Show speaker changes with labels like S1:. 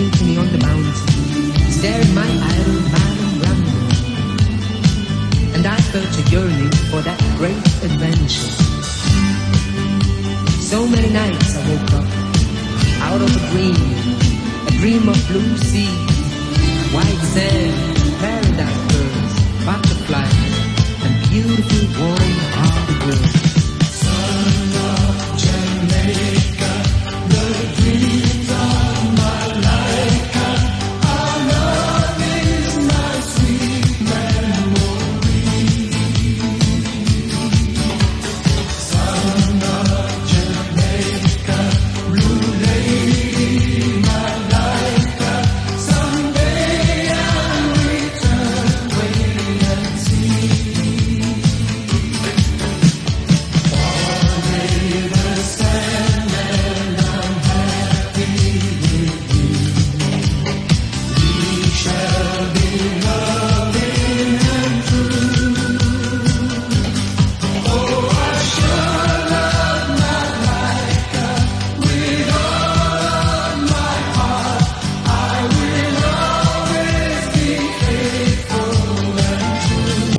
S1: balcony on the mountain, staring my idle man rambling. And I felt a yearning for that great adventure. So many nights I woke up out of a dream of blue sea, white sand, paradise birds, butterflies, and beautiful warm-hearted girls.
S2: Son of Jamaica, the dreams of my life. Our love is my sweet memory. Son of Jamaica, blue lady, my life. Someday I'll return, wait and see. Forever stand and I'm happy with you. We shall